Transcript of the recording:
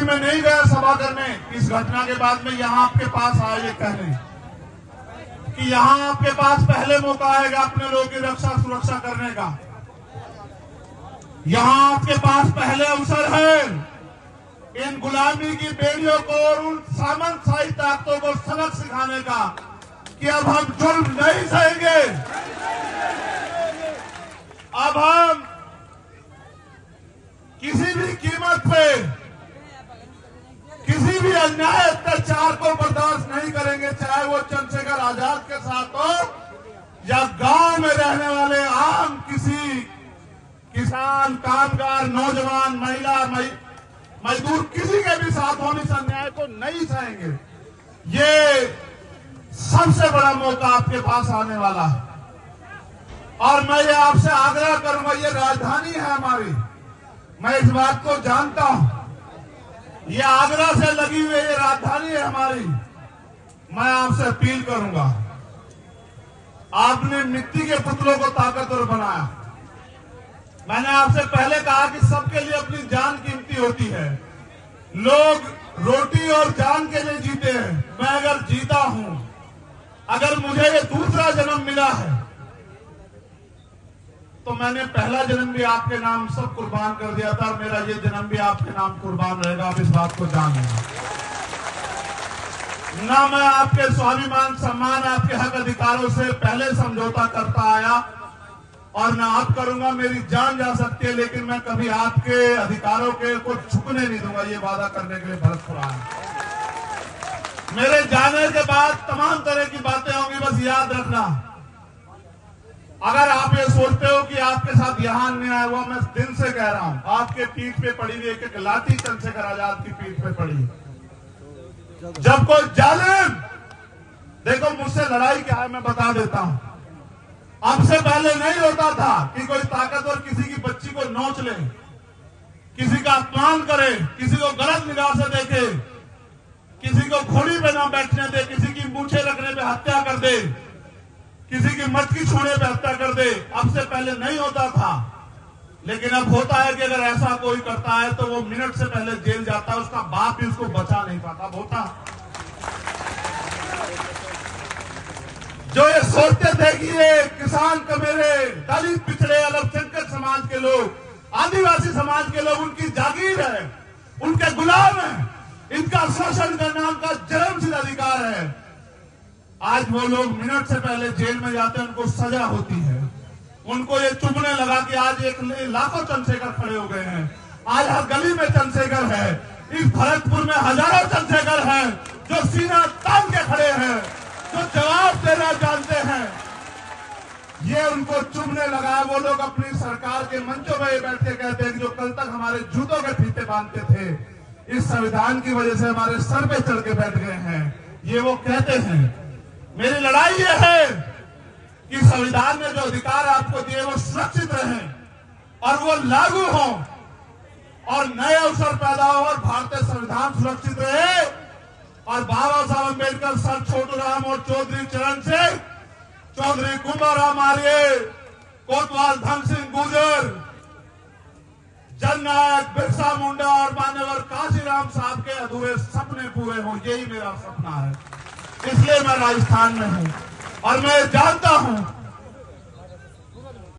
में नहीं गया सभा करने। इस घटना के बाद में यहाँ आपके पास आया ये कहने कि यहाँ आपके पास पहले मौका आएगा अपने लोगों की रक्षा सुरक्षा करने का। यहाँ आपके पास पहले अवसर है इन गुलामी की बेड़ियों को और उन सामंतशाही ताकतों को सबक सिखाने का कि अब हम जुल्म नहीं सहेंगे। अब हम किसी भी कीमत पे किसी भी अन्याय अत्याचार को बर्दाश्त नहीं करेंगे, चाहे वो चंद्रशेखर आजाद के साथ हो या गांव में रहने वाले आम किसी किसान, कामगार, नौजवान, महिला, मजदूर किसी के भी साथ होने इस अन्याय को नहीं सहेंगे। ये सबसे बड़ा मौका आपके पास आने वाला है और मैं ये आपसे आग्रह करूंगा, ये राजधानी है हमारी, मैं इस बात को जानता हूं, ये आगरा से लगी हुई ये राजधानी है हमारी। मैं आपसे अपील करूंगा, आपने मिट्टी के पुतलों को ताकतवर बनाया। मैंने आपसे पहले कहा कि सबके लिए अपनी जान कीमती होती है। लोग रोटी और जान के लिए जीते हैं। मैं अगर जीता हूं, अगर मुझे ये दूसरा जन्म मिला है तो मैंने पहला जन्म भी आपके नाम सब कुर्बान कर दिया था और मेरा ये जन्म भी आपके नाम कुर्बान रहेगा। आप इस बात को जान लें। ना मैं आपके स्वाभिमान, सम्मान, आपके हक अधिकारों से पहले समझौता करता आया और ना आप करूंगा। मेरी जान जा सकती है लेकिन मैं कभी आपके अधिकारों के को छुपने नहीं दूंगा। ये वादा करने के लिए भरतपुर आया। मेरे जाने के बाद तमाम तरह की बातें होंगी, बस याद रखना। अगर आप ये सोचते हो कि आपके साथ यहां अन्याय हुआ, मैं दिन से कह रहा हूं, आपके पीठ पे पड़ी हुई एक एक लाठी चंद्रशेखर आजाद की पीठ पे पड़ी। जब कोई जालिम, देखो मुझसे लड़ाई क्या है मैं बता देता हूं। अब से पहले नहीं होता था कि कोई ताकतवर किसी की बच्ची को नोच ले, किसी का अपमान करे, किसी को गलत निगाह से देखे, किसी को घोड़ी पे ना बैठने दे, किसी की मूछें रखने पे हत्या कर दे, किसी की मटकी छूने पे हत्या कर दे। अब से पहले नहीं होता था, लेकिन अब होता है कि अगर ऐसा कोई करता है तो वो मिनट से पहले जेल जाता है, उसका बाप भी उसको बचा नहीं पाता। अब होता जो ये सोचते थे कि ये किसान कमेरे, दलित, पिछड़े, अल्पसंख्यक समाज के लोग, आदिवासी समाज के लोग उनकी जागीर है, उनके गुलाम है, इनका शोषण करना उनका जन्मसिद्ध अधिकार है, आज वो लोग मिनट से पहले जेल में जाते हैं, उनको सजा होती है। उनको ये चुभने लगा कि आज एक लाखों चंद्रशेखर खड़े हो गए हैं, आज हर गली में चंद्रशेखर है, इस भरतपुर में हजारों चंद्रशेखर हैं जो सीना तान के खड़े हैं, जो जवाब देना जानते हैं। ये उनको चुभने लगा। वो लोग अपनी सरकार के मंचों में बैठ के कहते हैं कि जो कल तक हमारे जूतों के फीते बांधते थे, इस संविधान की वजह से हमारे सर पे चढ़ के बैठ गए हैं। ये वो कहते हैं। मेरी लड़ाई ये है कि संविधान ने जो अधिकार आपको दिए वो सुरक्षित रहें और वो लागू हो और नए अवसर पैदा हो और भारतीय संविधान सुरक्षित रहे और बाबा साहब अम्बेडकर, सर छोटूराम और चौधरी चरण सिंह, चौधरी कुंभाराम आर्य, कोतवाल धन सिंह गुर्जर, जननायक बिरसा मुंडा और मान्यवर काशीराम साहब के अधूरे सपने पूरे हों। यही मेरा सपना है, इसलिए मैं राजस्थान में हूं और मैं जानता हूं